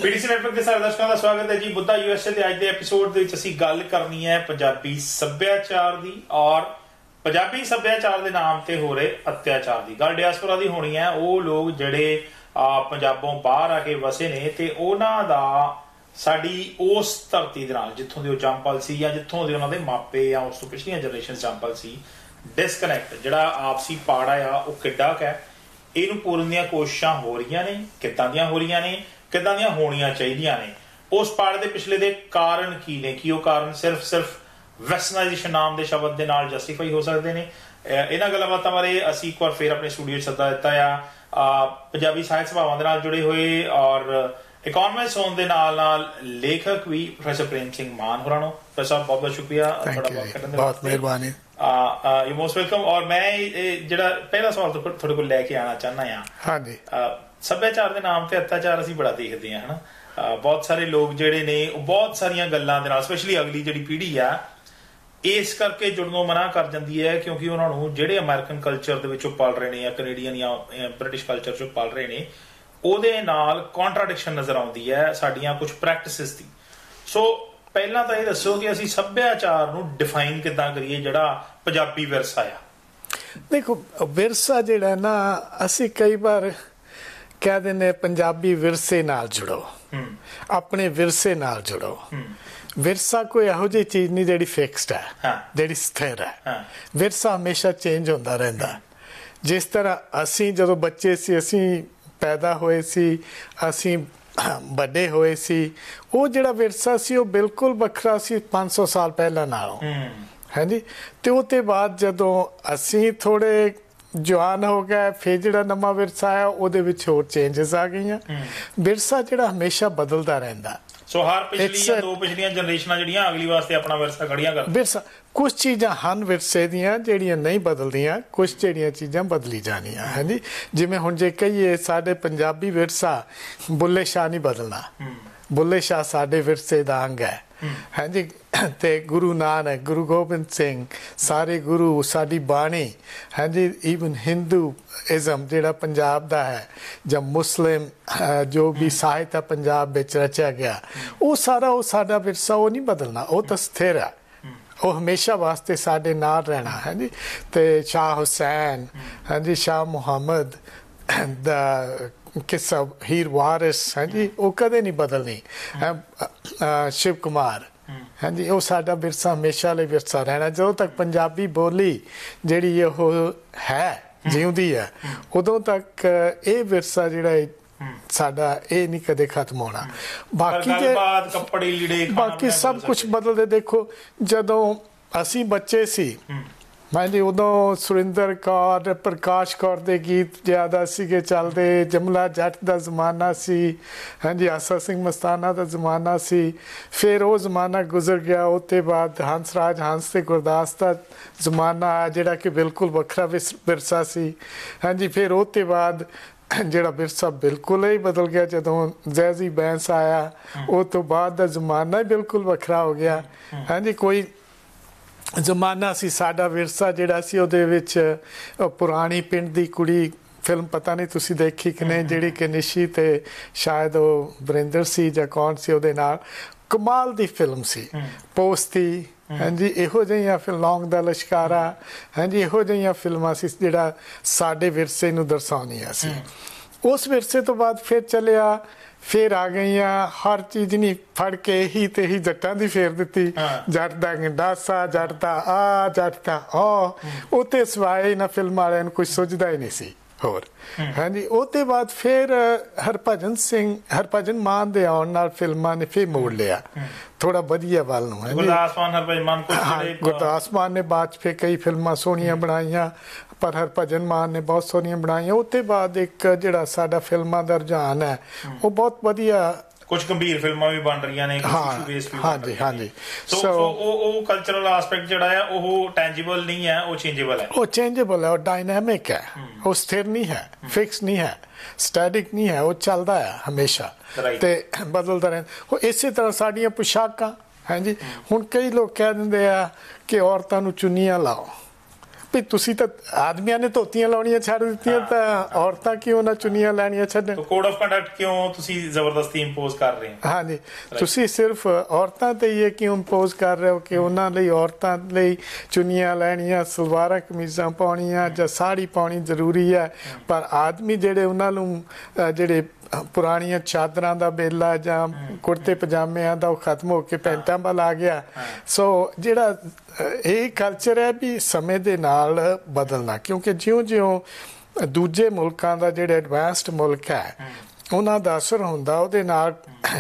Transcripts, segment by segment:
PTC network के सारे दर्शकों का स्वागत है जी। बुद्धा यूएसए ਦੇ ਅੱਜ ਦੇ ਐਪੀਸੋਡ ਦੇ ਵਿੱਚ ਅਸੀਂ ਗੱਲ ਕਰਨੀ ਹੈ ਪੰਜਾਬੀ ਸੱਭਿਆਚਾਰ ਦੀ ਔਰ ਪੰਜਾਬੀ ਸੱਭਿਆਚਾਰ ਦੇ ਨਾਮ ਤੇ ਹੋ ਰਹੇ ਅਤਿਆਚਾਰ ਦੀ। ਗੱਲ ਡਿਆਸਪੋਰਾ ਦੀ ਹੋਣੀ ਹੈ। ਉਹ ਲੋਕ ਜਿਹੜੇ ਪੰਜਾਬੋਂ ਬਾਹਰ ਆ ਕੇ ਵਸੇ ਨੇ ਤੇ ਉਹਨਾਂ ਦਾ ਸਾਡੀ ਉਸ ਧਰਤੀ ਦੇ ਨਾਲ ਜਿੱਥੋਂ ਦੇ ਉਹ ਜੰਮਪਲ ਸੀ ਜਾਂ ਜਿੱਥੋਂ ਦੇ ਉਹਨਾਂ ਦੇ ਮਾਪੇ ਜਾਂ ਉਸ ਤੋਂ ਪਿਛਲੀਆਂ ਜਨਰੇਸ਼ਨ ਜੰਮਪਲ ਸੀ, ਡਿਸਕਨੈਕਟ ਜਿਹੜਾ ਆਪਸੀ ਪਾੜਾ ਆ ਉਹ ਕਿੱਡਾ ਕੁ ਹੈ। ਇਹਨੂੰ ਪੂਰਨ ਦੀਆਂ ਕੋਸ਼ਿਸ਼ਾਂ ਹੋ ਰਹੀਆਂ ਨੇ, ਕਿੱਦਾਂ ਦੀਆਂ ਹੋ ਰਹੀਆਂ ਨੇ, ਕਿੱਦਾਂ ਦੀਆਂ ਹੋਣੀਆਂ ਚਾਹੀਦੀਆਂ ਨੇ। ਉਸ ਪਾੜੇ ਦੇ ਪਿਛਲੇ ਦੇ ਕਾਰਨ ਕੀ ਨੇ, ਕੀ ਉਹ ਕਾਰਨ ਸਿਰਫ ਵੈਸਟਰਨਾਈਜੇਸ਼ਨ ਨਾਮ ਦੇ ਸ਼ਬਦ ਦੇ ਨਾਲ ਜਸਟੀਫਾਈ ਹੋ ਸਕਦੇ ਨੇ। ਇਹਨਾਂ ਗੱਲਾਂ ਬਾਤਾਂ ਬਾਰੇ ਅਸੀਂ ਇੱਕ ਵਾਰ ਫੇਰ ਆਪਣੇ ਸਟੂਡੀਓ 'ਚ ਸੱਦਾ ਦਿੱਤਾ ਆ ਪੰਜਾਬੀ ਸਾਹਿਤ ਸਭਾਵਾਂ ਦੇ ਨਾਲ ਜੁੜੇ ਹੋਏ ਔਰ ਇਕੋਨੋਮਿਸਟ ਹੋਣ ਦੇ ਨਾਲ ਲੇਖਕ ਵੀ ਪ੍ਰੋਫੈਸਰ ਪ੍ਰੇਮ ਸਿੰਘ ਮਾਨ ਹੋਰਾਂ ਨੂੰ। ਪ੍ਰੋਫੈਸਰ ਸਾਹਿਬ ਬਹੁਤ ਬਹੁਤ ਸ਼ੁਕਰੀਆ, ਬਹੁਤ ਮਿਹਰਬਾਨੀ। You most welcome. ਔਰ ਮੈਂ ਜਿਹੜਾ ਪਹਿਲਾ ਸਵਾਲ ਤੁਹਾਡੇ ਕੋਲ ਲੈ ਕੇ ਆਉਣਾ ਚਾਹੁੰਦਾ ਹਾਂ। ਹਾਂਜੀ, ਸੱਭਿਆਚਾਰ ਦੇ ਨਾਮ ਤੇ ਅਤਿਆਚਾਰ ਅਸੀਂ ਬੜਾ ਦੇਖਦੇ ਹਾਂ, ਹਨਾ। ਬਹੁਤ ਸਾਰੇ ਲੋਕ ਜਿਹੜੇ ਨੇ ਉਹ ਬਹੁਤ ਸਾਰੀਆਂ ਗੱਲਾਂ ਦੇ ਨਾਲ, ਸਪੈਸ਼ਲੀ ਅਗਲੀ ਜਿਹੜੀ ਪੀੜ੍ਹੀ ਆ, ਇਸ ਕਰਕੇ ਜੁੜਨੋਂ ਮਨਾ ਕਰ ਜਾਂਦੀ ਹੈ ਕਿਉਂਕਿ ਉਹਨਾਂ ਨੂੰ ਜਿਹੜੇ ਅਮਰੀਕਨ ਕਲਚਰ ਦੇ ਵਿੱਚੋਂ ਪਲ ਰਹੇ ਨੇ ਜਾਂ ਕੈਨੇਡੀਅਨ ਜਾਂ ਬ੍ਰਿਟਿਸ਼ ਕਲਚਰ 'ਚੋਂ ਪਲ ਰਹੇ ਨੇ, ਉਹਦੇ ਨਾਲ ਕੰਟਰਾਡਿਕਸ਼ਨ ਨਜ਼ਰ ਆਉਂਦੀ ਹੈ ਸਾਡੀਆਂ ਕੁਝ ਪ੍ਰੈਕਟਿਸਿਸ ਦੀ। ਸੋ ਪਹਿਲਾਂ ਤਾਂ ਇਹ ਦੱਸੋ ਕਿ ਅਸੀਂ ਸੱਭਿਆਚਾਰ ਨੂੰ ਡਿਫਾਈਨ ਕਿੱਦਾਂ ਕਰੀਏ ਜਿਹੜਾ ਪੰਜਾਬੀ ਵਿਰਸਾ ਆ। ਦੇਖੋ, ਵਿਰਸਾ ਜਿਹੜਾ ਨਾ, ਅਸੀਂ ਕਈ ਵਾਰ ਕਹਿ ਦਿੰਦੇ ਪੰਜਾਬੀ ਵਿਰਸੇ ਨਾਲ ਜੁੜੋ, ਆਪਣੇ ਵਿਰਸੇ ਨਾਲ ਜੁੜੋ। ਵਿਰਸਾ ਕੋਈ ਇਹੋ ਜਿਹੀ ਚੀਜ਼ ਨਹੀਂ ਜਿਹੜੀ ਫਿਕਸਡ ਹੈ, ਜਿਹੜੀ ਸਥਿਰ ਹੈ। ਵਿਰਸਾ ਹਮੇਸ਼ਾ ਚੇਂਜ ਹੁੰਦਾ ਰਹਿੰਦਾ। ਜਿਸ ਤਰ੍ਹਾਂ ਅਸੀਂ ਜਦੋਂ ਬੱਚੇ ਸੀ, ਅਸੀਂ ਪੈਦਾ ਹੋਏ ਸੀ, ਅਸੀਂ ਵੱਡੇ ਹੋਏ ਸੀ, ਉਹ ਜਿਹੜਾ ਵਿਰਸਾ ਸੀ ਉਹ ਬਿਲਕੁਲ ਵੱਖਰਾ ਸੀ 500 ਸਾਲ ਪਹਿਲਾਂ ਨਾਲੋਂ। ਹਾਂਜੀ, ਤੇ ਉਹ ਤੋਂ ਬਾਅਦ ਜਦੋਂ ਅਸੀਂ ਥੋੜੇ ਜਵਾਨ ਹੋ ਗਏ, ਫਿਰ ਜਿਹੜਾ ਨਵਾਂ ਵਿਰਸਾ ਆਇਆ ਉਹਦੇ ਵਿੱਚ ਹੋਰ ਚੇਂਜਸ ਆ ਗਈਆਂ। ਵਿਰਸਾ ਜਿਹੜਾ ਹਮੇਸ਼ਾ ਬਦਲਦਾ ਰਹਿੰਦਾ। ਸੋ ਹਰ ਪਿਛਲੀਆਂ ਜਨਰੇਸ਼ਨਾਂ ਜਿਹੜੀਆਂ ਅਗਲੀ ਵਾਸਤੇ ਆਪਣਾ ਵਿਰਸਾ ਖੜੀਆਂ ਕਰ। ਵਿਰਸਾ ਕੁਛ ਚੀਜ਼ਾਂ ਹਨ ਵਿਰਸੇ ਦੀਆਂ ਜਿਹੜੀਆਂ ਨਹੀਂ ਬਦਲਦੀਆਂ, ਕੁਛ ਜਿਹੜੀਆਂ ਚੀਜ਼ਾਂ ਬਦਲੀ ਜਾਣੀਆਂ। ਹਾਂਜੀ, ਜਿਵੇਂ ਹੁਣ ਜੇ ਕਹੀਏ ਸਾਡੇ ਪੰਜਾਬੀ ਵਿਰਸਾ, ਬੁੱਲੇ ਸ਼ਾਹ ਨਹੀਂ ਬਦਲਣਾ। ਬੁੱਲੇ ਸ਼ਾਹ ਸਾਡੇ ਵਿਰਸੇ ਦਾ ਅੰਗ ਹੈ। ਹਾਂਜੀ, ਤੇ ਗੁਰੂ ਨਾਨਕ, ਗੁਰੂ ਗੋਬਿੰਦ ਸਿੰਘ, ਸਾਰੇ ਗੁਰੂ, ਸਾਡੀ ਬਾਣੀ। ਹਾਂਜੀ, ਈਵਨ ਹਿੰਦੂਇਜ਼ਮ ਜਿਹੜਾ ਪੰਜਾਬ ਦਾ ਹੈ ਜਾਂ ਮੁਸਲਿਮ ਜੋ ਵੀ ਸਾਹਿਤ ਹੈ ਪੰਜਾਬ ਵਿੱਚ ਰਚਿਆ ਗਿਆ, ਉਹ ਸਾਡਾ ਵਿਰਸਾ ਉਹ ਨਹੀਂ ਬਦਲਣਾ, ਉਹ ਤਾਂ ਸਥਿਰ ਹੈ, ਉਹ ਹਮੇਸ਼ਾ ਵਾਸਤੇ ਸਾਡੇ ਨਾਲ ਰਹਿਣਾ। ਹਾਂਜੀ, ਤੇ ਸ਼ਾਹ ਹੁਸੈਨ, ਹਾਂਜੀ, ਸ਼ਾਹ ਮੁਹੰਮਦ ਦਾ ਕਿੱਸਾ, ਹੀਰ ਵਾਰਿਸ, ਹਾਂਜੀ, ਉਹ ਕਦੇ ਨਹੀਂ ਬਦਲਣੀ। ਸ਼ਿਵ ਕੁਮਾਰ, ਹਾਂਜੀ, ਉਹ ਸਾਡਾ ਵਿਰਸਾ ਹਮੇਸ਼ਾ ਲਈ ਵਿਰਸਾ ਰਹਿਣਾ। ਜਦੋਂ ਤੱਕ ਪੰਜਾਬੀ ਬੋਲੀ ਜਿਹੜੀ ਉਹ ਹੈ, ਜਿਉਂਦੀ ਹੈ, ਉਦੋਂ ਤੱਕ ਇਹ ਵਿਰਸਾ ਜਿਹੜਾ ਸਾਡਾ ਇਹ ਨਹੀਂ ਕਦੇ ਖਤਮ ਹੋਣਾ। ਬਾਕੀ ਸਭ ਕੁਛ ਬਦਲਦੇ। ਦੇਖੋ, ਜਦੋਂ ਅਸੀਂ ਬੱਚੇ ਸੀ, ਹਾਂਜੀ, ਉਦੋਂ ਸੁਰਿੰਦਰ ਕੌਰ, ਪ੍ਰਕਾਸ਼ ਕੌਰ ਦੇ ਗੀਤ ਜ਼ਿਆਦਾ ਸੀਗੇ ਚੱਲਦੇ। ਜਮਲਾ ਜੱਟ ਦਾ ਜ਼ਮਾਨਾ ਸੀ, ਹਾਂਜੀ, ਆਸਾ ਸਿੰਘ ਮਸਤਾਨਾ ਦਾ ਜ਼ਮਾਨਾ ਸੀ। ਫਿਰ ਉਹ ਜ਼ਮਾਨਾ ਗੁਜ਼ਰ ਗਿਆ। ਉਹ ਤੋਂ ਬਾਅਦ ਹੰਸਰਾਜ ਹੰਸ ਤੇ ਗੁਰਦਾਸ ਦਾ ਜ਼ਮਾਨਾ ਆਇਆ ਜਿਹੜਾ ਕਿ ਬਿਲਕੁਲ ਵੱਖਰਾ ਵਿਰਸਾ ਸੀ। ਹਾਂਜੀ, ਫਿਰ ਉਹ ਤੋਂ ਬਾਅਦ ਜਿਹੜਾ ਵਿਰਸਾ ਬਿਲਕੁਲ ਹੀ ਬਦਲ ਗਿਆ ਜਦੋਂ ਜ਼ੈਜ਼ੀ ਬੈਂਸ ਆਇਆ। ਉਹ ਤੋਂ ਬਾਅਦ ਦਾ ਜ਼ਮਾਨਾ ਹੀ ਬਿਲਕੁਲ ਵੱਖਰਾ ਹੋ ਗਿਆ। ਹਾਂਜੀ, ਕੋਈ ਜ਼ਮਾਨਾ ਸੀ ਸਾਡਾ ਵਿਰਸਾ ਜਿਹੜਾ ਸੀ ਉਹਦੇ ਵਿੱਚ ਪੁਰਾਣੀ ਪਿੰਡ ਦੀ ਕੁੜੀ ਫਿਲਮ, ਪਤਾ ਨਹੀਂ ਤੁਸੀਂ ਦੇਖੀ ਕਿ ਨਹੀਂ, ਜਿਹੜੀ ਕਿ ਨਿਸ਼ੀ ਤੇ ਸ਼ਾਇਦ ਉਹ ਵਰਿੰਦਰ ਸੀ ਜਾਂ ਕੌਣ ਸੀ ਉਹਦੇ ਨਾਲ, ਕਮਾਲ ਦੀ ਫਿਲਮ ਸੀ। ਪੋਸਤੀ, ਹਾਂਜੀ, ਇਹੋ ਜਿਹੀਆਂ ਫਿਰ ਲੌਂਗ ਦਾ ਲਸ਼ਕਾਰਾ, ਹਾਂਜੀ, ਇਹੋ ਜਿਹੀਆਂ ਫਿਲਮਾਂ ਸੀ ਜਿਹੜਾ ਸਾਡੇ ਵਿਰਸੇ ਨੂੰ ਦਰਸਾਉਂਦੀਆਂ ਸੀ। ਉਸ ਵਿਰਸੇ ਤੋਂ ਬਾਅਦ ਫਿਰ ਚੱਲਿਆ, ਫਿਰ ਆ ਗਈਆਂ ਹਰ ਚੀਜ਼ ਨਹੀਂ ਫੜ ਕੇ ਇਹੀ ਤੇ ਇਹੀ ਜੱਟਾਂ ਦੀ ਫੇਰ ਦਿੱਤੀ। ਜੱਟ ਦਾ ਗੰਡਾਸਾ, ਜੱਟ ਦਾ ਆ, ਜੱਟ ਦਾ ਉਹ ਤੇ ਸਿਵਾਏ ਇਹਨਾਂ ਫਿਲਮਾਂ ਵਾਲਿਆਂ ਨੂੰ ਕੁਝ ਸੁਝਦਾ ਹੀ ਨਹੀਂ ਸੀ ਹੋਰ। ਹਾਂਜੀ, ਉਹ ਤੋਂ ਬਾਅਦ ਫਿਰ ਹਰਭਜਨ ਮਾਨ ਦੇ ਆਉਣ ਨਾਲ ਫਿਲਮਾਂ ਨੇ ਫਿਰ ਮੋੜ ਲਿਆ ਥੋੜਾ ਵਧੀਆ ਵੱਲ ਨੂੰ। ਗੁਰਦਾਸ ਮਾਨ ਨੇ ਬਾਅਦ 'ਚ ਫਿਰ ਕਈ ਫਿਲਮਾਂ ਸੋਹਣੀਆਂ ਬਣਾਈਆਂ, ਪਰ ਹਰਭਜਨ ਮਾਨ ਨੇ ਬਹੁਤ ਸੋਹਣੀਆਂ ਬਣਾਈਆਂ। ਉਹ ਤੋਂ ਬਾਅਦ ਇੱਕ ਜਿਹੜਾ ਸਾਡਾ ਫਿਲਮਾਂ ਦਾ ਰੁਝਾਨ ਹੈ ਉਹ ਬਹੁਤ ਵਧੀਆ, ਕੁਝ ਗੰਭੀਰ ਫਿਲਮਾਂ ਵੀ ਬਣ ਰਹੀਆਂ ਨੇ। ਹਾਂਜੀ, ਹਾਂਜੀ। ਸੋ ਉਹ ਕਲਚਰਲ ਐਸਪੈਕਟ ਜਿਹੜਾ ਹੈ ਉਹ ਟੈਂਜੀਬਲ ਨਹੀਂ ਹੈ, ਉਹ ਚੇਂਜੇਬਲ ਹੈ। ਉਹ ਚੇਂਜੇਬਲ ਹੈ, ਉਹ ਡਾਇਨਾਮਿਕ ਹੈ, ਉਹ ਸਥਿਰ ਨਹੀਂ ਹੈ, ਫਿਕਸ ਨਹੀਂ ਹੈ, ਸਟੈਟਿਕ ਨਹੀਂ ਹੈ, ਉਹ ਚੱਲਦਾ ਹੈ ਹਮੇਸ਼ਾ ਤੇ ਬਦਲਦਾ ਰਹਿੰਦਾ। ਇਸੇ ਤਰ੍ਹਾਂ ਸਾਡੀਆਂ ਪੁਸ਼ਾਕਾਂ, ਹਾਂਜੀ, ਹੁਣ ਕਈ ਲੋਕ ਕਹਿ ਦਿੰਦੇ ਆ ਕਿ ਔਰਤਾਂ ਨੂੰ ਚੁੰਨੀਆਂ ਲਾਓ, ਵੀ ਤੁਸੀਂ ਤਾਂ ਆਦਮੀਆਂ ਨੇ ਧੋਤੀਆਂ ਲਾਉਣੀਆਂ ਛੱਡ ਦਿੱਤੀਆਂ ਤਾਂ ਔਰਤਾਂ ਕਿਉਂ ਨਾ ਚੁੰਨੀਆਂ ਲੈਣੀਆਂ ਛੱਡਣ? ਕੋਡ ਆਫ ਕੰਡਕਟ ਕਿਉਂ ਤੁਸੀਂ ਜ਼ਬਰਦਸਤੀ ਇੰਪੋਜ਼ ਕਰ ਰਹੇ ਹੋ? ਹਾਂਜੀ, ਤੁਸੀਂ ਸਿਰਫ ਔਰਤਾਂ ਤੇ ਇਹ ਕਿਉਂ ਇੰਪੋਜ਼ ਕਰ ਰਹੇ ਹੋ ਕਿ ਉਹਨਾਂ ਲਈ ਔਰਤਾਂ ਲਈ ਚੁੰਨੀਆਂ ਲੈਣੀਆਂ, ਸਲਵਾਰਾਂ ਕਮੀਜ਼ਾਂ ਪਾਉਣੀਆਂ ਜਾਂ ਸਾੜੀ ਪਾਉਣੀ ਜ਼ਰੂਰੀ ਹੈ, ਪਰ ਆਦਮੀ ਜਿਹੜੇ ਉਹਨਾਂ ਨੂੰ ਜਿਹੜੇ ਪੁਰਾਣੀਆਂ ਚਾਦਰਾਂ ਦਾ ਬੇਲਾ ਜਾਂ ਕੁੜਤੇ ਪਜਾਮਿਆਂ ਦਾ ਉਹ ਖਤਮ ਹੋ ਕੇ ਪੈਂਟਾਂ ਵੱਲ ਆ ਗਿਆ। ਸੋ ਜਿਹੜਾ ਇਹ ਕਲਚਰ ਹੈ ਵੀ ਸਮੇਂ ਦੇ ਨਾਲ ਬਦਲਣਾ, ਕਿਉਂਕਿ ਜਿਉਂ-ਜਿਉਂ ਦੂਜੇ ਮੁਲਕਾਂ ਦਾ ਜਿਹੜੇ ਐਡਵਾਂਸਡ ਮੁਲਕ ਹੈ ਉਹਨਾਂ ਦਾ ਅਸਰ ਹੁੰਦਾ, ਉਹਦੇ ਨਾਲ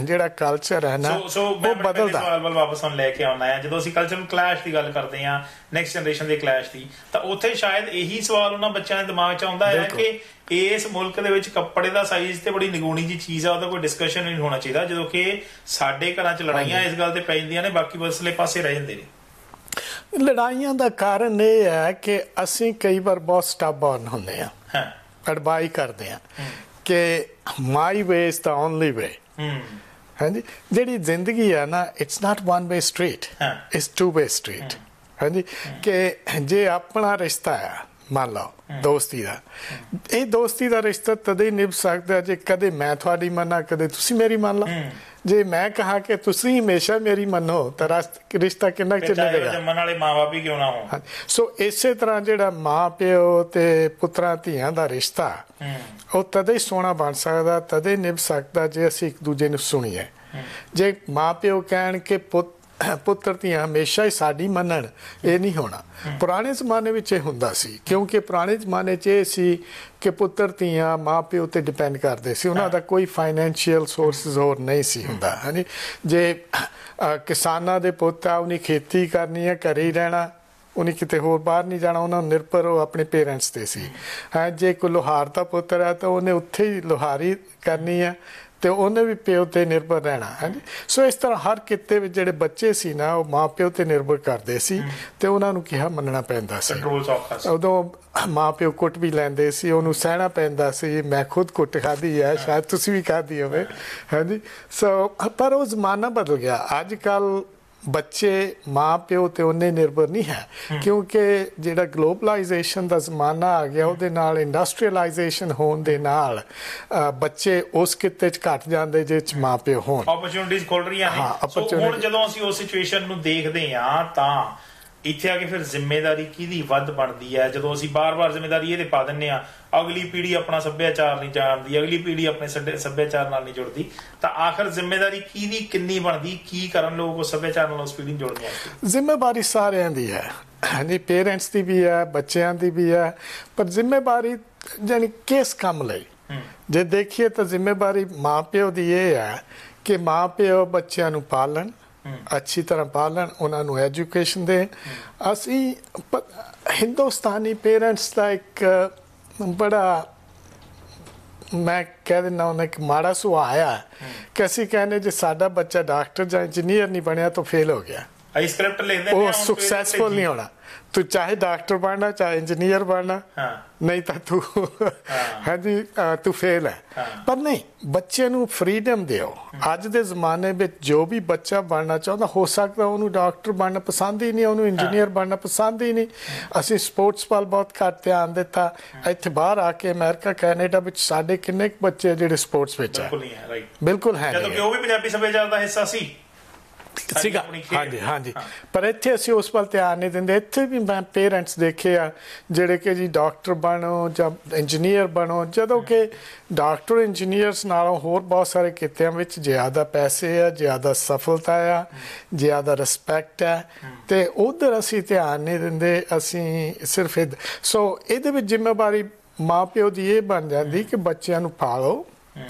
ਜਿਹੜਾ ਕਲਚਰ ਹੈ ਨਾ ਉਹ ਬਦਲਦਾ। ਸਵਾਲ ਵੱਲ ਵਾਪਸ ਹੁਣ ਲੈ ਕੇ ਆਉਣਾ ਹੈ, ਜਦੋਂ ਅਸੀਂ ਕਲਚਰਲ ਕਲੈਸ਼ ਦੀ ਗੱਲ ਕਰਦੇ ਹਾਂ, ਨੈਕਸਟ ਜਨਰੇਸ਼ਨ ਦੇ ਕਲੈਸ਼ ਦੀ, ਤਾਂ ਉੱਥੇ ਸ਼ਾਇਦ ਇਹੀ ਸਵਾਲ ਉਹਨਾਂ ਬੱਚਿਆਂ ਦੇ ਦਿਮਾਗ 'ਚ ਆਉਂਦਾ ਹੈ ਕਿ ਇਸ ਮੁਲਕ ਦੇ ਵਿੱਚ ਕੱਪੜੇ ਦਾ ਸਾਈਜ਼ ਤੇ ਬੜੀ ਨਿਗੂਣੀ ਜੀ ਚੀਜ਼ ਆ, ਉਹਦਾ ਕੋਈ ਡਿਸਕਸ਼ਨ ਨਹੀਂ ਹੋਣਾ ਚਾਹੀਦਾ, ਜਦੋਂ ਕਿ ਸਾਡੇ ਘਰਾਂ 'ਚ ਲੜਾਈਆਂ ਇਸ ਗੱਲ ਤੇ ਪੈ ਜਾਂਦੀਆਂ ਨੇ, ਬਾਕੀ ਮਸਲੇ ਪਾਸੇ ਰਹਿ ਜਾਂਦੇ ਨੇ। ਲੜਾਈਆਂ ਦਾ ਕਾਰਨ ਇਹ ਹੈ ਕਿ ਅਸੀਂ ਕਈ ਵਾਰ ਬਹੁਤ ਸਟਬਰਨ ਹੁੰਦੇ ਹਾਂ, ਅੜਬਾਈ ਕਰਦੇ ਹਾਂ ਕਿ ਮਾਈ ਵੇ ਇਜ਼ ਦਾ ਓਨਲੀ ਵੇ। ਹਾਂਜੀ, ਜਿਹੜੀ ਜ਼ਿੰਦਗੀ ਹੈ ਨਾ, it's not one way street, it's two way street. ਹਾਂਜੀ, ਕਿ ਜੇ ਆਪਣਾ ਰਿਸ਼ਤਾ ਹੈ, ਮੰਨ ਲਓ ਦੋਸਤੀ ਦਾ, ਇਹ ਦੋਸਤੀ ਦਾ ਰਿਸ਼ਤਾ ਤਦੇ ਹੀ ਨਿਭ ਸਕਦਾ ਜੇ ਕਦੇ ਮੈਂ ਤੁਹਾਡੀ ਮੰਨਾਂ, ਕਦੇ ਤੁਸੀਂ ਮੇਰੀ ਮੰਨ ਲਓ। ਜੇ ਮੈਂ ਕਹਾ ਕਿ ਤੁਸੀਂ ਹਮੇਸ਼ਾ ਮੇਰੀ ਮੰਨੋ ਤਾਂ ਰਿਸ਼ਤਾ ਕਿੰਨਾ ਚਿਰ ਨਿਭੇਗਾ? ਜੰਮਣ ਵਾਲੇ ਮਾਂ-ਬਾਪ ਵੀ ਕਿਉਂ ਨਾ ਹੋਣ। ਸੋ ਇਸੇ ਤਰ੍ਹਾਂ ਜਿਹੜਾ ਮਾਂ ਪਿਓ ਤੇ ਪੁੱਤਰਾਂ ਧੀਆਂ ਦਾ ਰਿਸ਼ਤਾ ਉਹ ਤਦੇ ਹੀ ਸੋਹਣਾ ਬਣ ਸਕਦਾ, ਤਦੇ ਨਿਭ ਸਕਦਾ ਜੇ ਅਸੀਂ ਇੱਕ ਦੂਜੇ ਨੂੰ ਸੁਣੀਏ। ਜੇ ਮਾਂ ਪਿਓ ਕਹਿਣ ਕਿ ਪੁੱਤਰ ਧੀਆਂ ਹਮੇਸ਼ਾ ਹੀ ਸਾਡੀ ਮੰਨਣ, ਇਹ ਨਹੀਂ ਹੋਣਾ। ਪੁਰਾਣੇ ਜ਼ਮਾਨੇ ਵਿੱਚ ਇਹ ਹੁੰਦਾ ਸੀ, ਕਿਉਂਕਿ ਪੁਰਾਣੇ ਜ਼ਮਾਨੇ 'ਚ ਇਹ ਸੀ ਕਿ ਪੁੱਤਰ ਧੀਆਂ ਮਾਂ ਪਿਓ ਤੇ ਡਿਪੈਂਡ ਕਰਦੇ ਸੀ, ਉਹਨਾਂ ਦਾ ਕੋਈ ਫਾਈਨੈਂਸ਼ੀਅਲ ਸੋਰਸਿਸ ਹੋਰ ਨਹੀਂ ਸੀ ਹੁੰਦਾ। ਹਾਂਜੀ, ਜੇ ਕਿਸਾਨਾਂ ਦੇ ਪੁੱਤ ਆ, ਉਹਨੇ ਖੇਤੀ ਕਰਨੀ ਹੈ, ਘਰੇ ਹੀ ਰਹਿਣਾ, ਉਹਨੇ ਕਿਤੇ ਹੋਰ ਬਾਹਰ ਨਹੀਂ ਜਾਣਾ, ਉਹਨਾਂ ਨੂੰ ਨਿਰਭਰ ਉਹ ਆਪਣੇ ਪੇਰੈਂਟਸ ਤੇ ਸੀ। ਜੇ ਕੋਈ ਲੁਹਾਰ ਦਾ ਪੁੱਤਰ ਹੈ ਤਾਂ ਉਹਨੇ ਉੱਥੇ ਹੀ ਲੁਹਾਰੀ ਕਰਨੀ ਹੈ ਤੇ ਉਹਨੇ ਵੀ ਪਿਓ ਤੇ ਨਿਰਭਰ ਰਹਿਣਾ। ਹਾਂਜੀ, ਸੋ ਇਸ ਤਰ੍ਹਾਂ ਹਰ ਕਿੱਤੇ ਵਿੱਚ ਜਿਹੜੇ ਬੱਚੇ ਸੀ ਨਾ, ਉਹ ਮਾਂ ਪਿਓ ਤੇ ਨਿਰਭਰ ਕਰਦੇ ਸੀ ਤੇ ਉਹਨਾਂ ਨੂੰ ਕਿਹਾ ਮੰਨਣਾ ਪੈਂਦਾ ਸੀ। ਉਦੋਂ ਮਾਂ ਪਿਓ ਕੁੱਟ ਵੀ ਲੈਂਦੇ ਸੀ, ਉਹਨੂੰ ਸਹਿਣਾ ਪੈਂਦਾ ਸੀ। ਮੈਂ ਖੁਦ ਕੁੱਟ ਖਾਧੀ ਹੈ, ਸ਼ਾਇਦ ਤੁਸੀਂ ਵੀ ਖਾਧੀ ਹੋਵੇ। ਹਾਂਜੀ, ਸੋ ਪਰ ਉਹ ਜ਼ਮਾਨਾ ਬਦਲ ਗਿਆ। ਅੱਜ ਕੱਲ੍ਹ ਬੱਚੇ ਮਾਂ ਪਿਓ ਤੇ ਉਹਨੇ ਨਿਰਭਰ ਨਹੀਂ ਹੈ, ਕਿਉਂਕਿ ਜਿਹੜਾ ਗਲੋਬਲਾਈਜੇਸ਼ਨ ਦਾ ਜ਼ਮਾਨਾ ਆ ਗਿਆ, ਉਹਦੇ ਨਾਲ ਇੰਡਸਟਰੀਅਲਾਈਜੇਸ਼ਨ ਹੋਣ ਦੇ ਨਾਲ ਬੱਚੇ ਉਸ ਕਿੱਤੇ 'ਚ ਘੱਟ ਜਾਂਦੇ ਜਿਸ 'ਚ ਮਾਂ ਪਿਓ ਹੋਣ। ਓਪਰਚੁਨਿਟੀਜ਼ ਖੁੱਲ ਰਹੀਆਂ ਨੇ। ਸੋ ਹੁਣ ਜਦੋਂ ਅਸੀਂ ਉਸ ਸਿਚੁਏਸ਼ਨ ਨੂੰ ਦੇਖਦੇ ਹਾਂ ਤਾਂ ਇੱਥੇ ਆ ਕੇ ਫਿਰ ਜ਼ਿੰਮੇਵਾਰੀ ਕਿਹਦੀ ਵੱਧ ਬਣਦੀ ਹੈ? ਜਦੋਂ ਅਸੀਂ ਬਾਰ-ਬਾਰ ਜ਼ਿੰਮੇਵਾਰੀ ਇਹਦੇ ਪਾ ਦਿੰਦੇ ਹਾਂ, ਅਗਲੀ ਪੀੜ੍ਹੀ ਆਪਣਾ ਸੱਭਿਆਚਾਰ ਨਹੀਂ ਜਾਣਦੀ, ਅਗਲੀ ਪੀੜ੍ਹੀ ਆਪਣੇ ਸੱਭਿਆਚਾਰ ਨਾਲ ਨਹੀਂ ਜੁੜਦੀ, ਤਾਂ ਆਖਰ ਜ਼ਿੰਮੇਵਾਰੀ ਕਿਹਦੀ ਕਿੰਨੀ ਬਣਦੀ? ਕੀ ਕਰਨ ਲੋਕ ਉਸ ਸੱਭਿਆਚਾਰ ਨਾਲ ਉਸ ਪੀੜ੍ਹੀ ਨੂੰ ਜੋੜਦੇ ਆ? ਜ਼ਿੰਮੇਵਾਰੀ ਸਾਰਿਆਂ ਦੀ ਹੈ, ਹਾਂਜੀ, ਪੇਰੈਂਟਸ ਦੀ ਵੀ ਹੈ, ਬੱਚਿਆਂ ਦੀ ਵੀ ਹੈ, ਪਰ ਜ਼ਿੰਮੇਵਾਰੀ ਜਾਨੀ ਕਿਸ ਕੰਮ ਲਈ? ਜੇ ਦੇਖੀਏ ਤਾਂ ਜ਼ਿੰਮੇਵਾਰੀ ਮਾਂ ਪਿਓ ਦੀ ਇਹ ਹੈ ਕਿ ਮਾਂ ਪਿਓ ਬੱਚਿਆਂ ਨੂੰ ਪਾਲਣ, ਅੱਛੀ ਤਰ੍ਹਾਂ ਪਾਲਣ, ਉਹਨਾਂ ਨੂੰ ਐਜੂਕੇਸ਼ਨ ਦੇਣ। ਅਸੀਂ ਹਿੰਦੁਸਤਾਨੀ ਪੇਰੈਂਟਸ ਦਾ ਇੱਕ ਬੜਾ, ਮੈਂ ਕਹਿ ਦਿੰਦਾ ਉਹਨਾਂ ਇੱਕ ਮਾੜਾ ਸੁਭਾਅ ਆ ਕਿ ਅਸੀਂ ਕਹਿੰਦੇ ਜੇ ਸਾਡਾ ਬੱਚਾ ਡਾਕਟਰ ਜਾਂ ਇੰਜੀਨੀਅਰ ਨਹੀਂ ਬਣਿਆ ਤਾਂ ਫੇਲ ਹੋ ਗਿਆ, ਉਹ ਸਕਸੈਸਫੁਲ ਨਹੀਂ ਹੋਣਾ। ਤੂੰ ਚਾਹੇ ਡਾਕਟਰ ਬਣਨਾ, ਚਾਹੇ ਇੰਜੀਨੀਅਰ ਬਣਨਾ, ਨਹੀਂ ਤਾਂ ਤੂੰ ਹਾਂਜੀ ਤੂੰ ਫੇਲ ਹੈ। ਪਰ ਨਹੀਂ, ਬੱਚੇ ਨੂੰ ਫਰੀडम ਦਿਓ। ਅੱਜ ਦੇ ਜ਼ਮਾਨੇ ਵਿੱਚ ਜੋ ਵੀ ਬੱਚਾ ਬਣਨਾ ਚਾਹੁੰਦਾ, ਹੋ ਸਕਦਾ ਉਹਨੂੰ ਡਾਕਟਰ ਬਣਨਾ ਪਸੰਦ ਹੀ ਨਹੀਂ, ਉਹਨੂੰ ਇੰਜੀਨੀਅਰ ਬਣਨਾ ਪਸੰਦ ਹੀ ਨਹੀਂ। ਅਸੀਂ ਸਪੋਰਟਸ ਵੱਲ ਬਹੁਤ ਘੱਟ ਧਿਆਨ ਦਿੱਤਾ। ਇੱਥੇ ਬਾਹਰ ਆ ਕੇ ਅਮਰੀਕਾ ਕੈਨੇਡਾ ਵਿੱਚ ਸਾਡੇ ਕਿੰਨੇ ਕੁ ਬੱਚੇ ਜਿਹੜੇ ਸਪੋਰਟਸ ਵਿੱਚ ਹੈ? ਬਿਲਕੁਲ ਹੈ, ਜਦੋਂ ਕਿ ਉਹ ਵੀ ਪੰਜਾਬੀ ਸੱਭਿਆਚਾਰ ਦਾ ਹਿੱਸਾ ਸੀਗਾ। ਹਾਂਜੀ ਹਾਂਜੀ, ਪਰ ਇੱਥੇ ਅਸੀਂ ਉਸ ਵੱਲ ਧਿਆਨ ਨਹੀਂ ਦਿੰਦੇ। ਇੱਥੇ ਵੀ ਮੈਂ ਪੇਰੈਂਟਸ ਦੇਖੇ ਆ ਜਿਹੜੇ ਕਿ ਜੀ ਡਾਕਟਰ ਬਣੋ ਜਾਂ ਇੰਜੀਨੀਅਰ ਬਣੋ, ਜਦੋਂ ਕਿ ਡਾਕਟਰ ਇੰਜੀਨੀਅਰਸ ਨਾਲੋਂ ਹੋਰ ਬਹੁਤ ਸਾਰੇ ਕਿੱਤਿਆਂ ਵਿੱਚ ਜ਼ਿਆਦਾ ਪੈਸੇ ਆ, ਜ਼ਿਆਦਾ ਸਫਲਤਾ ਆ, ਜ਼ਿਆਦਾ ਰਿਸਪੈਕਟ ਹੈ, ਤੇ ਉਧਰ ਅਸੀਂ ਧਿਆਨ ਨਹੀਂ ਦਿੰਦੇ। ਅਸੀਂ ਸਿਰਫ ਸੋ ਇਹਦੇ ਵਿੱਚ ਜ਼ਿੰਮੇਵਾਰੀ ਮਾਂ ਪਿਓ ਦੀ ਇਹ ਬਣ ਜਾਂਦੀ ਕਿ ਬੱਚਿਆਂ ਨੂੰ ਪਾਲੋ,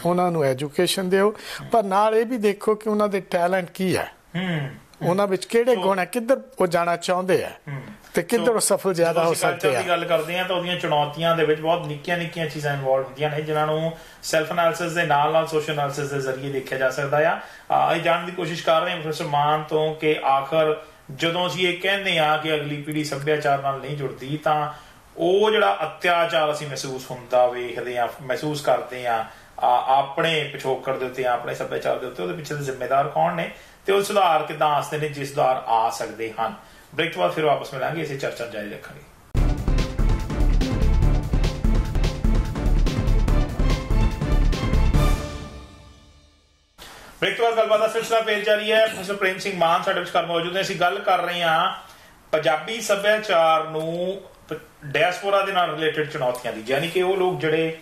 ਉਹਨਾਂ ਨੂੰ ਐਜੂਕੇਸ਼ਨ ਦਿਓ, ਪਰ ਨਾਲ ਇਹ ਵੀ ਦੇਖੋ ਕਿ ਉਹਨਾਂ ਦੇ ਟੈਲੈਂਟ ਕੀ ਹੈ, ਉਹਨਾਂ ਵਿੱਚ ਕਿਹੜੇ ਗੁਣ ਹੈ, ਕਿੱਧਰ ਉਹ ਜਾਣਾ ਚਾਹੁੰਦੇ ਆ ਤੇ ਕਿੱਧਰ ਉਹ ਸਫਲ ਜ਼ਿਆਦਾ ਹੋ ਸਕਦੇ ਆ। ਗੱਲ ਕਰਦੇ ਆ ਤਾਂ ਉਹਦੀਆਂ ਚੁਣੌਤੀਆਂ ਦੇ ਵਿੱਚ ਬਹੁਤ ਨਿੱਕੀਆਂ ਚੀਜ਼ਾਂ ਇਨਵੋਲਵ ਹੁੰਦੀਆਂ ਨੇ, ਜਿਨ੍ਹਾਂ ਨੂੰ ਸੈਲਫ ਐਨਾਲਿਸਿਸ ਦੇ ਨਾਲ ਸੋਸ਼ਲ ਐਨਾਲਿਸਿਸ ਦੇ ਜ਼ਰੀਏ ਦੇਖਿਆ ਜਾ ਸਕਦਾ ਆ। ਅਸੀਂ ਜਾਣਨ ਦੀ ਕੋਸ਼ਿਸ਼ ਕਰ ਰਹੇ ਹਾਂ ਪ੍ਰੋਫੈਸਰ ਮਾਨ ਤੋਂ ਕਿ ਆਖਰ ਜਦੋਂ ਅਸੀਂ ਇਹ ਕਹਿੰਦੇ ਆ ਕਿ ਅਗਲੀ ਪੀੜ੍ਹੀ ਸੱਭਿਆਚਾਰ ਨਾਲ ਨਹੀਂ ਜੁੜਦੀ, ਤਾਂ ਉਹ ਜਿਹੜਾ ਅਤਿਆਚਾਰ ਅਸੀਂ ਮਹਿਸੂਸ ਹੁੰਦਾ ਵੇਖਦੇ ਆ, ਮਹਿਸੂਸ ਕਰਦੇ ਆ ਆਪਣੇ ਪਿਛੋਕੜ ਦੇ ਉੱਤੇ, ਆਪਣੇ ਸੱਭਿਆਚਾਰ ਦੇ ਉੱਤੇ, ਉਹਦੇ ਪਿੱਛੇ ਦੇ ਜ਼ਿੰਮੇਦਾਰ ਕੌਣ ਨੇ ਤੇ ਉਹ ਸੁਧਾਰ ਕਿੱਦਾਂ ਆਸਦੇ ਨੇ, ਜਿਸ ਸੁਧਾਰ ਆ ਸਕਦੇ ਹਨ? ਬ੍ਰੇਕ ਤੋਂ ਬਾਅਦ ਫਿਰ ਵਾਪਸ ਮਿਲਾਂਗੇ, ਇਸੇ ਚਰਚਾ ਜਾਰੀ ਰੱਖਾਂਗੇ। ब्रेक तो बाद गलबात का सिलसिला फिर जारी है। प्रोफेसर प्रेम सिंह मान साडे विचकार मौजूद ने। ਅਸੀਂ ਗੱਲ ਕਰ ਰਹੇ ਹਾਂ ਪੰਜਾਬੀ ਸੱਭਿਆਚਾਰ ਨੂੰ ਡਾਇਸਪੋਰਾ ਦੇ ਨਾਲ ਰਿਲੇਟਡ ਚੁਣੌਤੀਆਂ ਦੀ, ਯਾਨੀ ਕਿ ਉਹ ਲੋਕ ਜਿਹੜੇ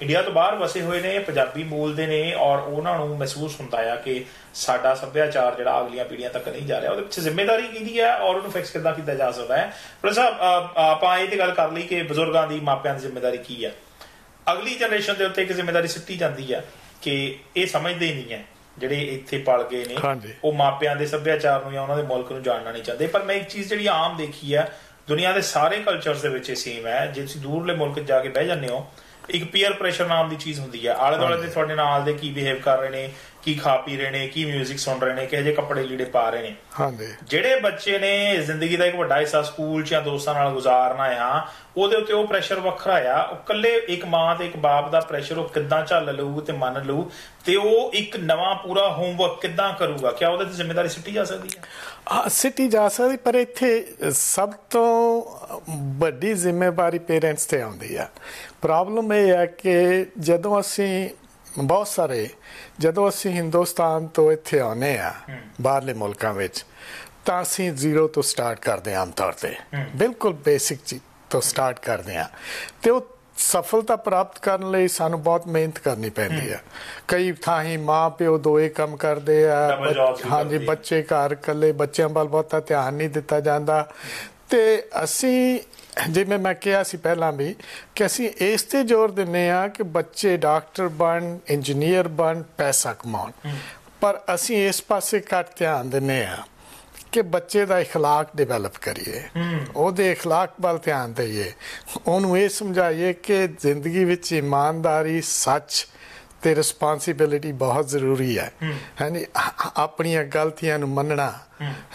ਇੰਡੀਆ ਤੋਂ ਬਾਹਰ ਵਸੇ ਹੋਏ ਨੇ, ਪੰਜਾਬੀ ਮੂਲ ਦੇ ਨੇ, ਔਰ ਉਹਨਾਂ ਨੂੰ ਮਹਿਸੂਸ ਹੁੰਦਾ ਆ ਕਿ ਸਾਡਾ ਸੱਭਿਆਚਾਰ ਜਿਹੜਾ ਅਗਲੀਆਂ ਪੀੜ੍ਹੀਆਂ ਤੱਕ ਨਹੀਂ ਜਾ ਰਿਹਾ, ਉਹਦੇ ਪਿੱਛੇ ਜ਼ਿੰਮੇਵਾਰੀ ਕਿਹਦੀ ਹੈ ਔਰ ਉਹਨੂੰ ਫਿਕਸ ਕਿੱਦਾਂ ਕੀਤਾ ਜਾ ਸਕਦਾ ਹੈ। ਪ੍ਰੋਫੈਸਰ ਸਾਹਿਬ, ਆਪਾਂ ਇਹ ਤੇ ਗੱਲ ਕਰ ਲਈ ਕਿ ਬਜ਼ੁਰਗਾਂ ਦੀ, ਮਾਪਿਆਂ ਦੀ ਜ਼ਿੰਮੇਵਾਰੀ ਕੀ ਹੈ। ਅਗਲੀ ਜਨਰੇਸ਼ਨ ਦੇ ਉੱਤੇ ਇੱਕ ਜ਼ਿੰਮੇਵਾਰੀ ਸਿੱਟੀ ਜਾਂਦੀ ਹੈ ਕਿ ਇਹ ਸਮਝਦੇ ਨਹੀਂ ਹੈ, ਜਿਹੜੇ ਇੱਥੇ ਪਲ ਗਏ ਨੇ ਉਹ ਮਾਪਿਆਂ ਦੇ ਸੱਭਿਆਚਾਰ ਨੂੰ ਜਾਂ ਉਹਨਾਂ ਦੇ ਮੁਲਕ ਨੂੰ ਜਾਣਨਾ ਨਹੀਂ ਚਾਹੁੰਦੇ। ਪਰ ਮੈਂ ਇੱਕ ਚੀਜ਼ ਜਿਹੜੀ ਆਮ ਦੇਖੀ ਹੈ, ਦੁਨੀਆ ਦੇ ਸਾਰੇ ਕਲਚਰਸ ਦੇ ਵਿੱਚ ਇਹ ਸੇਮ ਹੈ। ਜੇ ਤੁਸੀਂ ਦੂਰਲੇ ਮੁਲਕ ਜਾ ਕੇ ਬਹਿ ਜਾਂਦੇ ਹੋ, ਇੱਕ ਪੀਅਰ ਪ੍ਰੈਸ਼ਰ ਨਾਮ ਦੀ ਚੀਜ਼ ਹੁੰਦੀ ਹੈ। ਆਲੇ ਦੁਆਲੇ ਦੇ ਤੁਹਾਡੇ ਨਾਲ ਦੇ ਕੀ ਬਿਹੇਵ ਕਰ ਰਹੇ ਨੇ, ਕੀ ਖਾ ਪੀ ਰਹੇ ਨੇ, ਕੀ ਮਿਊਜ਼ਿਕ ਸੁਣ ਰਹੇ ਨੇ, ਕਿਹੋ ਜਿਹੇ ਕੱਪੜੇ ਲੀੜੇ ਪਾ ਰਹੇ ਨੇ। ਜਿਹੜੇ ਬੱਚੇ ਨੇ ਜ਼ਿੰਦਗੀ ਦਾ ਇੱਕ ਵੱਡਾ ਹਿੱਸਾ ਸਕੂਲ 'ਚ ਜਾਂ ਦੋਸਤਾਂ ਨਾਲ ਗੁਜ਼ਾਰਨਾ ਆ, ਉਹਦੇ ਉੱਤੇ ਉਹ ਪ੍ਰੈਸ਼ਰ ਵੱਖਰਾ ਆ। ਉਹ ਇਕੱਲੇ ਇੱਕ ਮਾਂ ਤੇ ਇੱਕ ਬਾਪ ਦਾ ਪ੍ਰੈਸ਼ਰ ਉਹ ਕਿੱਦਾਂ ਝੱਲ ਲਊ ਤੇ ਮੰਨ ਲਊ, ਤੇ ਉਹ ਇੱਕ ਨਵਾਂ ਪੂਰਾ ਹੋਮਵਰਕ ਕਿੱਦਾਂ ਕਰੂਗਾ? ਕਿਆ ਉਹਦੇ ਤੇ ਜ਼ਿੰਮੇਵਾਰੀ ਸਿੱਟੀ ਜਾ ਸਕਦੀ ਹੈ? ਹਾਂ, ਸਿੱਟੀ ਜਾ ਸਕਦੀ, ਪਰ ਇੱਥੇ ਸਭ ਤੋਂ ਵੱਡੀ ਜ਼ਿੰਮੇਵਾਰੀ ਪੇਰੈਂਟਸ ਤੇ ਆਉਂਦੀ ਆ। ਪ੍ਰੋਬਲਮ ਇਹ ਹੈ ਕਿ ਜਦੋਂ ਅਸੀਂ ਹਿੰਦੁਸਤਾਨ ਤੋਂ ਇੱਥੇ ਆਉਂਦੇ ਆ ਬਾਹਰਲੇ ਮੁਲਕਾਂ ਵਿੱਚ, ਤਾਂ ਅਸੀਂ ਜ਼ੀਰੋ ਤੋਂ ਸਟਾਰਟ ਕਰਦੇ ਹਾਂ। ਆਮ ਤੌਰ ਤੇ ਬਿਲਕੁਲ ਬੇਸਿਕ ਚੀਜ਼ ਤੋਂ ਸਟਾਰਟ ਕਰਦੇ ਹਾਂ, ਤੇ ਉਹ ਸਫਲਤਾ ਪ੍ਰਾਪਤ ਕਰਨ ਲਈ ਸਾਨੂੰ ਬਹੁਤ ਮਿਹਨਤ ਕਰਨੀ ਪੈਂਦੀ ਆ। ਕਈ ਥਾਈਂ ਮਾਂ ਪਿਓ ਦੋਏ ਕੰਮ ਕਰਦੇ ਆ। ਹਾਂਜੀ, ਬੱਚੇ ਘਰ ਇਕੱਲੇ, ਬੱਚਿਆਂ ਵੱਲ ਬਹੁਤਾ ਧਿਆਨ ਨਹੀਂ ਦਿੱਤਾ ਜਾਂਦਾ। ਤੇ ਅਸੀਂ, ਜਿਵੇਂ ਮੈਂ ਕਿਹਾ ਸੀ ਪਹਿਲਾਂ ਵੀ, ਕਿ ਅਸੀਂ ਇਸ ਤੇ ਜ਼ੋਰ ਦਿੰਦੇ ਹਾਂ ਕਿ ਬੱਚੇ ਡਾਕਟਰ ਬਣ, ਇੰਜੀਨੀਅਰ ਬਣ, ਪੈਸਾ ਕਮਾਉਣ, ਪਰ ਅਸੀਂ ਇਸ ਪਾਸੇ ਘੱਟ ਧਿਆਨ ਦਿੰਦੇ ਹਾਂ ਕਿ ਬੱਚੇ ਦਾ ਇਖਲਾਕ ਡਿਵੈਲਪ ਕਰੀਏ, ਉਹਦੇ ਇਖਲਾਕ ਵੱਲ ਧਿਆਨ ਦਈਏ, ਉਹਨੂੰ ਇਹ ਸਮਝਾਈਏ ਕਿ ਜ਼ਿੰਦਗੀ ਵਿੱਚ ਇਮਾਨਦਾਰੀ, ਸੱਚ ਤੇ ਰਿਸਪਾਂਸਿਬਿਲਿਟੀ ਬਹੁਤ ਜ਼ਰੂਰੀ ਹੈ। ਹਾਂਜੀ, ਆਪਣੀਆਂ ਗਲਤੀਆਂ ਨੂੰ ਮੰਨਣਾ,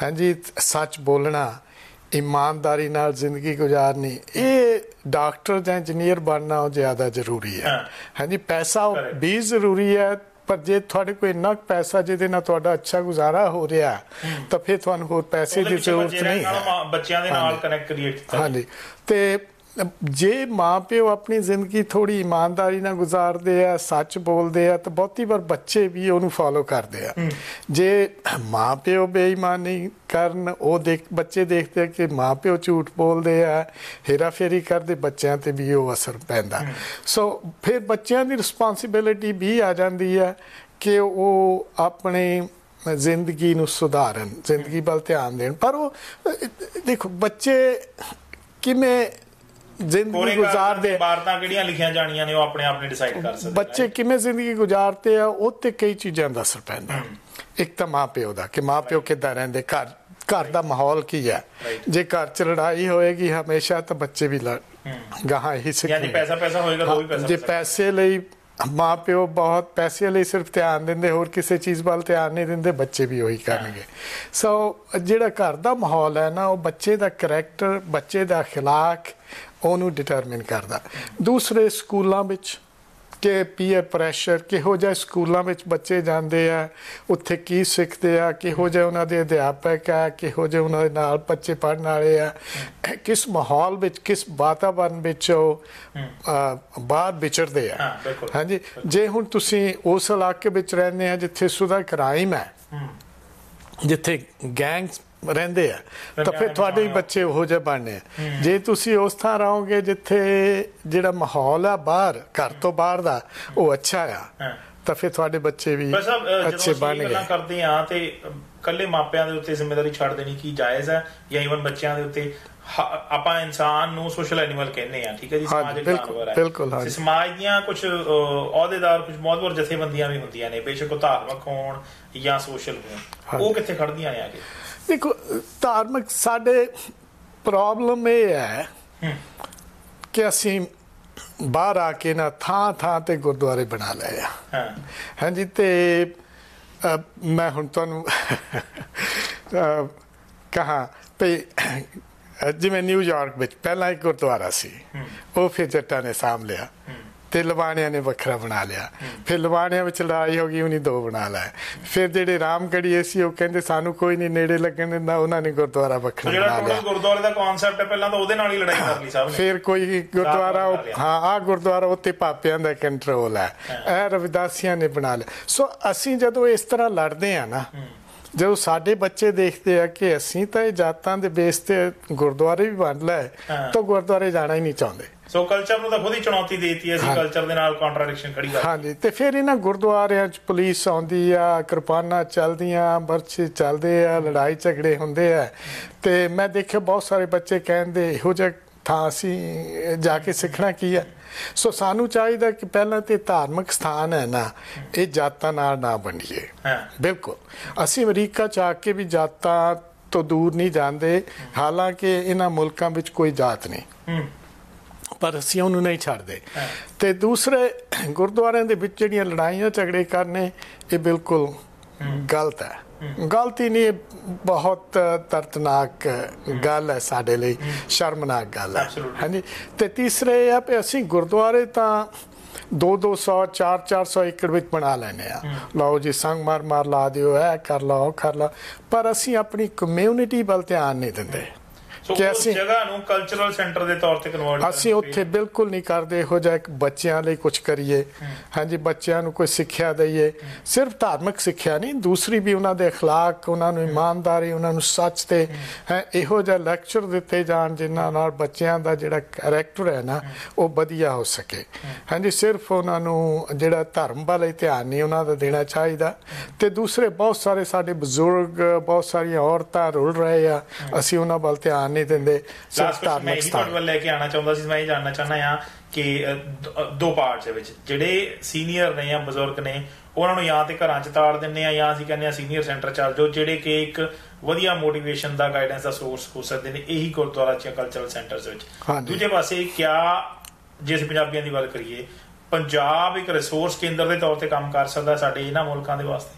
ਹਾਂਜੀ, ਸੱਚ ਬੋਲਣਾ, ਇਮਾਨਦਾਰੀ ਨਾਲ ਜ਼ਿੰਦਗੀ ਗੁਜ਼ਾਰਨੀ, ਇਹ ਡਾਕਟਰ ਜਾਂ ਇੰਜੀਨੀਅਰ ਬਣਨਾ ਉਹ ਜ਼ਿਆਦਾ ਜ਼ਰੂਰੀ ਹੈ। ਹਾਂਜੀ, ਪੈਸਾ ਵੀ ਜ਼ਰੂਰੀ ਹੈ, ਪਰ ਜੇ ਤੁਹਾਡੇ ਕੋਲ ਇੰਨਾ ਪੈਸਾ ਜਿਹਦੇ ਨਾਲ ਤੁਹਾਡਾ ਅੱਛਾ ਗੁਜ਼ਾਰਾ ਹੋ ਰਿਹਾ, ਤਾਂ ਫਿਰ ਤੁਹਾਨੂੰ ਹੋਰ ਪੈਸੇ ਦੀ ਜ਼ਰੂਰਤ ਨਹੀਂ ਹੈ। ਬੱਚਿਆਂ ਦੇ ਨਾਲ ਕਨੈਕਟ ਕਰੀਏ। ਹਾਂਜੀ, ਤੇ ਜੇ ਮਾਂ ਪਿਓ ਆਪਣੀ ਜ਼ਿੰਦਗੀ ਥੋੜੀ ਇਮਾਨਦਾਰੀ ਨਾਲ ਗੁਜ਼ਾਰਦੇ ਆ, ਸੱਚ ਬੋਲਦੇ ਆ, ਤਾਂ ਬਹੁਤੀ ਵਾਰ ਬੱਚੇ ਵੀ ਉਹਨੂੰ ਫੋਲੋ ਕਰਦੇ ਆ। ਜੇ ਮਾਂ ਪਿਓ ਬੇਈਮਾਨੀ ਕਰਨ, ਬੱਚੇ ਦੇਖਦੇ ਆ ਕਿ ਮਾਂ ਪਿਓ ਝੂਠ ਬੋਲਦੇ ਆ, ਹੇਰਾਫੇਰੀ ਕਰਦੇ, ਬੱਚਿਆਂ ਤੇ ਵੀ ਉਹ ਅਸਰ ਪੈਂਦਾ। ਸੋ ਫਿਰ ਬੱਚਿਆਂ ਦੀ ਰਿਸਪਾਂਸਿਬਿਲਿਟੀ ਵੀ ਆ ਜਾਂਦੀ ਹੈ ਕਿ ਉਹ ਆਪਣੇ ਜ਼ਿੰਦਗੀ ਨੂੰ ਸੁਧਾਰਨ, ਜ਼ਿੰਦਗੀ ਵੱਲ ਧਿਆਨ ਦੇਣ। ਪਰ ਉਹ ਦੇਖੋ, ਬੱਚੇ ਕਿਵੇਂ ਜ਼ਿੰਦਗੀ ਗੁਜ਼ਾਰਦੇ, ਇਬਾਰਤਾਂ ਕਿਹੜੀਆਂ ਲਿਖੀਆਂ ਜਾਣੀਆਂ ਨੇ ਉਹ ਆਪਣੇ ਆਪ ਨੇ ਡਿਸਾਈਡ ਕਰ ਸਕਦੇ। ਬੱਚੇ ਕਿਵੇਂ ਜ਼ਿੰਦਗੀ ਗੁਜ਼ਾਰਦੇ ਆ, ਉਹ ਤੇ ਕਈ ਚੀਜ਼ਾਂ ਦਾ ਅਸਰ ਪੈਂਦਾ। ਇੱਕ ਤਾਂ ਮਾਂ ਪਿਓ ਦਾ, ਕਿ ਮਾਂ ਪਿਓ ਕਿੱਦਾਂ ਰਹਿੰਦੇ, ਘਰ ਦਾ ਮਾਹੌਲ ਕੀ ਹੈ। ਜੇ ਘਰ 'ਚ ਲੜਾਈ ਹੋਏਗੀ ਹਮੇਸ਼ਾ, ਤਾਂ ਬੱਚੇ ਵੀ ਗਾਹਾਂ ਹੀ ਸਿੱਖਣਗੇ। ਜੇ ਪੈਸੇ ਲਈ ਮਾਂ ਪਿਓ ਬਹੁਤ ਪੈਸੇ ਲਈ ਸਿਰਫ ਧਿਆਨ ਦਿੰਦੇ, ਹੋਰ ਕਿਸੇ ਚੀਜ਼ ਵੱਲ ਧਿਆਨ ਨਹੀਂ ਦਿੰਦੇ, ਬੱਚੇ ਵੀ ਉਹੀ ਕਰਨਗੇ। ਸੋ ਜਿਹੜਾ ਘਰ ਦਾ ਮਾਹੌਲ ਹੈ ਨਾ, ਉਹ ਬੱਚੇ ਦਾ ਕਰੈਕਟਰ, ਬੱਚੇ ਦਾ ਅਖਲਾਕ ਉਹਨੂੰ ਡਿਟਰਮਿਨ ਕਰਦਾ। ਦੂਸਰੇ ਸਕੂਲਾਂ ਵਿੱਚ ਕਿ ਪੀਅਰ ਪ੍ਰੈਸ਼ਰ, ਕਿਹੋ ਜਿਹਾ ਸਕੂਲਾਂ ਵਿੱਚ ਬੱਚੇ ਜਾਂਦੇ ਆ, ਉੱਥੇ ਕੀ ਸਿੱਖਦੇ ਆ, ਕਿਹੋ ਜਿਹੇ ਉਹਨਾਂ ਦੇ ਅਧਿਆਪਕ ਆ, ਕਿਹੋ ਜਿਹੇ ਉਹਨਾਂ ਦੇ ਨਾਲ ਬੱਚੇ ਪੜ੍ਹਨ ਵਾਲੇ ਆ, ਕਿਸ ਮਾਹੌਲ ਵਿੱਚ, ਕਿਸ ਵਾਤਾਵਰਨ ਵਿੱਚ ਉਹ ਬਾਹਰ ਵਿਚਰਦੇ ਆ। ਹਾਂਜੀ, ਜੇ ਹੁਣ ਤੁਸੀਂ ਉਸ ਇਲਾਕੇ ਵਿੱਚ ਰਹਿੰਦੇ ਆ ਜਿੱਥੇ ਸੁਦਾ ਕ੍ਰਾਈਮ ਹੈ, ਜਿੱਥੇ ਗੈਂਗਸ ਰਹਿੰਦੇ ਆ, ਤਾਂ ਫਿਰ ਤੁਹਾਡੇ ਬੱਚੇ ਉਹੋ ਜਿਹੇ ਬਣਨੇ ਆ। ਜੇ ਤੁਸੀਂ ਉਸ ਥਾਂ ਰਹੋਗੇ ਜਿੱਥੇ ਜਿਹੜਾ ਮਾਹੌਲ ਆ ਬਾਹਰ, ਘਰ ਤੋਂ ਬਾਹਰ ਦਾ, ਉਹ ਅੱਛਾ ਆ, ਤਾਂ ਫਿਰ ਤੁਹਾਡੇ ਬੱਚੇ ਵੀ ਅੱਛੇ ਬਣਨਗੇ। ਕਰਦੇ ਆ ਤੇ ਇਕੱਲੇ ਮਾਪਿਆਂ ਦੇ ਉੱਤੇ ਜ਼ਿੰਮੇਵਾਰੀ ਛੱਡ ਦੇਣੀ ਕੀ ਜਾਇਜ਼ ਹੈ, ਜਾਂ ਈਵਨ ਬੱਚਿਆਂ ਦੇ ਉੱਤੇ? ਆਪਾਂ ਇਨਸਾਨ ਨੂੰ ਸੋਸ਼ਲ ਐਨੀਮਲ ਕਹਿੰਦੇ ਆ, ਠੀਕ ਹੈ ਜੀ, ਸਮਾਜਿਕ ਜਾਨਵਰ ਹੈ। ਬਿਲਕੁਲ, ਸਮਾਜ ਦੀਆਂ ਕੁਝ ਅਹੁਦੇਦਾਰ, ਕੁਝ ਮੌਤਬਰ ਜਥੇਬੰਦੀਆਂ ਵੀ ਹੁੰਦੀਆਂ ਨੇ, ਬੇਸ਼ੱਕ ਉਹ ਧਾਰਮਿਕ ਹੋਣ ਜਾਂ ਸੋਸ਼ਲ ਹੋਣ, ਉਹ ਕਿੱਥੇ ਖੜਦੀਆਂ ਨੇ ਆ ਕੇ? ਦੇਖੋ, ਧਾਰਮਿਕ, ਸਾਡੇ ਪ੍ਰੋਬਲਮ ਇਹ ਹੈ ਕਿ ਅਸੀਂ ਬਾਹਰ ਆ ਕੇ ਨਾ ਥਾਂ ਤੇ ਗੁਰਦੁਆਰੇ ਬਣਾ ਲਏ ਆ। ਹਾਂਜੀ, ਤੇ ਮੈਂ ਹੁਣ ਤੁਹਾਨੂੰ ਕਹਾਂ ਵੀ ਜਿਵੇਂ ਨਿਊਯਾਰਕ ਵਿੱਚ ਪਹਿਲਾਂ ਇੱਕ ਗੁਰਦੁਆਰਾ ਸੀ, ਉਹ ਫਿਰ ਜੱਟਾਂ ਨੇ ਸਾਂਭ ਲਿਆ। ਤੇ ਲਵਾਣਿਆਂ ਨੇ ਵੱਖਰਾ ਬਣਾ ਲਿਆ। ਫਿਰ ਲਵਾਣਿਆਂ ਵਿੱਚ ਲੜਾਈ ਹੋ ਗਈ, ਉਹਨੇ 2 ਬਣਾ ਲਿਆ। ਫਿਰ ਜਿਹੜੇ ਰਾਮਗੜੀਏ ਸੀ ਉਹ ਕਹਿੰਦੇ ਸਾਨੂੰ ਕੋਈ ਨਹੀਂ ਨੇੜੇ ਲੱਗਣ ਦਿੰਦਾ, ਉਹਨਾਂ ਨੇ ਗੁਰਦੁਆਰਾ ਵੱਖਰਾ ਬਣਾ ਲਿਆ। ਗੁਰਦੁਆਰੇ ਦਾ ਕਨਸੈਪਟ ਹੈ ਪਹਿਲਾਂ ਤਾਂ ਉਹਦੇ ਨਾਲ ਹੀ ਲੜਾਈ ਕਰ ਲਈ ਸਭ ਨੇ। ਫਿਰ ਕੋਈ ਗੁਰਦੁਆਰਾ ਆਹ ਗੁਰਦੁਆਰਾ ਉੱਤੇ ਪਾਪਿਆਂ ਦਾ ਕੰਟਰੋਲ ਹੈ, ਇਹ ਰਵਿਦਾਸੀਆਂ ਨੇ ਬਣਾ ਲਿਆ। ਸੋ ਅਸੀਂ ਜਦੋਂ ਇਸ ਤਰ੍ਹਾਂ ਲੜਦੇ ਆ ਨਾ, ਜਦੋਂ ਸਾਡੇ ਬੱਚੇ ਦੇਖਦੇ ਆ ਕਿ ਅਸੀਂ ਤਾਂ ਇਹ ਜਾਤਾਂ ਦੇ ਬੇਸ ਤੇ ਗੁਰਦੁਆਰੇ ਵੀ ਬਣ ਲਏ ਤਾਂ ਗੁਰਦੁਆਰੇ ਜਾਣਾ ਹੀ ਨਹੀਂ ਚਾਹੁੰਦੇ। ਸੋ ਕਲਚਰ ਨੂੰ ਤਾਂ ਖੁਦ ਹੀ ਚੁਣੌਤੀ ਦੇਤੀ, ਅਸੀਂ ਕਲਚਰ ਦੇ ਨਾਲ ਕੰਟਰਡਿਕਸ਼ਨ ਖੜੀ ਕਰ। ਹਾਂਜੀ, ਤੇ ਫਿਰ ਇਹਨਾਂ ਗੁਰਦੁਆਰਿਆਂ 'ਚ ਪੁਲਿਸ ਆਉਂਦੀ ਆ, ਕਿਰਪਾਨਾਂ ਚੱਲਦੀਆਂ, ਬਰਛੇ ਚੱਲਦੇ ਆ, ਲੜਾਈ ਝਗੜੇ ਹੁੰਦੇ ਆ। ਤੇ ਮੈਂ ਦੇਖਿਆ ਬਹੁਤ ਸਾਰੇ ਬੱਚੇ ਕਹਿੰਦੇ ਇਹੋ ਜਿਹਾ ਥਾਂ ਅਸੀਂ ਜਾ ਕੇ ਸਿੱਖਣਾ ਕੀ ਹੈ। ਸੋ ਸਾਨੂੰ ਚਾਹੀਦਾ ਕਿ ਪਹਿਲਾਂ ਤੇ ਧਾਰਮਿਕ ਸਥਾਨ ਹੈ ਨਾ, ਇਹ ਜਾਤਾਂ ਨਾਲ ਨਾ ਬਣੀਏ। ਬਿਲਕੁਲ ਅਸੀਂ ਅਮਰੀਕਾ 'ਚ ਆ ਕੇ ਵੀ ਜਾਤਾਂ ਤੋਂ ਦੂਰ ਨਹੀਂ ਜਾਂਦੇ, ਹਾਲਾਂਕਿ ਇਹਨਾਂ ਮੁਲਕਾਂ ਵਿੱਚ ਕੋਈ ਜਾਤ ਨਹੀਂ, ਪਰ ਅਸੀਂ ਉਹਨੂੰ ਨਹੀਂ ਛੱਡਦੇ। ਤੇ ਦੂਸਰੇ ਗੁਰਦੁਆਰਿਆਂ ਦੇ ਵਿੱਚ ਜਿਹੜੀਆਂ ਲੜਾਈਆਂ ਝਗੜੇ ਕਰਨੇ, ਇਹ ਬਿਲਕੁਲ ਗਲਤ ਹੈ। ਗਲਤੀ ਨਹੀਂ, ਬਹੁਤ ਦਰਦਨਾਕ ਗੱਲ ਹੈ ਸਾਡੇ ਲਈ, ਸ਼ਰਮਨਾਕ ਗੱਲ ਹੈ। ਹਾਂਜੀ, ਤੇ ਤੀਸਰੇ ਇਹ ਆ ਵੀ ਅਸੀਂ ਗੁਰਦੁਆਰੇ ਤਾਂ 200-200 400-400 ਏਕੜ ਵਿੱਚ ਬਣਾ ਲੈਂਦੇ ਆ। ਲਓ ਜੀ ਸੰਗਮਰਮਰ ਲਾ ਦਿਓ, ਇਹ ਕਰ ਲਓ, ਉਹ ਕਰ ਲਓ, ਪਰ ਅਸੀਂ ਆਪਣੀ ਕਮਿਊਨਿਟੀ ਵੱਲ ਧਿਆਨ ਨਹੀਂ ਦਿੰਦੇ ਕਿ ਅਸੀਂ ਜਗ੍ਹਾ ਨੂੰ ਕਲਚਰਲ ਸੈਂਟਰ ਦੇ ਤੌਰ ਤੇ ਕਨਵਰਟ ਅਸੀਂ ਉੱਥੇ ਬਿਲਕੁਲ ਨਹੀਂ ਕਰਦੇ ਇਹੋ ਜਿਹਾ ਬੱਚਿਆਂ ਲਈ ਕੁਝ ਕਰੀਏ। ਹਾਂਜੀ, ਬੱਚਿਆਂ ਨੂੰ ਕੋਈ ਸਿੱਖਿਆ ਦਈਏ, ਸਿਰਫ ਧਾਰਮਿਕ ਸਿੱਖਿਆ ਨਹੀਂ, ਦੂਸਰੀ ਵੀ ਉਹਨਾਂ ਦੇ ਅਖਲਾਕ, ਉਹਨਾਂ ਨੂੰ ਇਮਾਨਦਾਰੀ, ਉਹਨਾਂ ਨੂੰ ਸੱਚ ਤੇ ਇਹੋ ਜਿਹਾ ਲੈਕਚਰ ਦਿੱਤੇ ਜਾਣ ਜਿਨ੍ਹਾਂ ਨਾਲ ਬੱਚਿਆਂ ਦਾ ਜਿਹੜਾ ਕੈਰੈਕਟਰ ਹੈ ਨਾ ਉਹ ਵਧੀਆ ਹੋ ਸਕੇ। ਹਾਂਜੀ, ਸਿਰਫ ਉਹਨਾਂ ਨੂੰ ਜਿਹੜਾ ਧਰਮ ਵੱਲ ਧਿਆਨ ਨਹੀਂ ਉਹਨਾਂ ਦਾ ਦੇਣਾ ਚਾਹੀਦਾ। ਤੇ ਦੂਸਰੇ ਬਹੁਤ ਸਾਰੇ ਸਾਡੇ ਬਜ਼ੁਰਗ, ਬਹੁਤ ਸਾਰੀਆਂ ਔਰਤਾਂ ਰੁਲ ਰਹੇ ਆ, ਅਸੀਂ ਉਹਨਾਂ ਵੱਲ ਧਿਆਨ ਦਿੰਦੇ। ਧਾਰਮਿਕ ਸਥਾਨ ਵੱਲ ਲੈ ਕੇ ਆਉਣਾ ਚਾਹੁੰਦਾ ਸੀ। ਮੈਂ ਇਹ ਜਾਣਨਾ ਚਾਹੁੰਦਾ ਹਾਂ ਕਿ 2 ਪਾਰਟਸ ਦੇ ਵਿੱਚ ਜਿਹੜੇ ਸੀਨੀਅਰ ਨੇ ਜਾਂ ਬਜ਼ੁਰਗ ਨੇ ਉਹਨਾਂ ਨੂੰ ਜਾਂ ਤੇ ਘਰਾਂ 'ਚ ਤਾੜ ਦਿੰਦੇ ਆ, ਜਾਂ ਅਸੀਂ ਕਹਿੰਦੇ ਆ ਸੀਨੀਅਰ ਸੈਂਟਰ ਚੱਲ ਜਾਓ, ਜਿਹੜੇ ਕਿ ਇੱਕ ਵਧੀਆ ਮੋਟੀਵੇਸ਼ਨ ਦਾ, ਗਾਈਡੈਂਸ ਦਾ ਸੋਰਸ ਹੋ ਸਕਦੇ ਨੇ ਇਹੀ ਗੁਰਦੁਆਰਾ 'ਚ ਕਲਚਰਲ ਸੈਂਟਰਸ ਵਿੱਚ। ਦੂਜੇ ਪਾਸੇ ਕਿਆ ਜੇ ਅਸੀਂ ਪੰਜਾਬੀਆਂ ਦੀ ਗੱਲ ਕਰੀਏ, ਪੰਜਾਬ ਇੱਕ ਰਿਸੋਰਸ ਕੇਂਦਰ ਦੇ ਤੌਰ ਤੇ ਕੰਮ ਕਰ ਸਕਦਾ ਸਾਡੇ ਇਹਨਾਂ ਮੁਲਕਾਂ ਦੇ ਵਾਸਤੇ?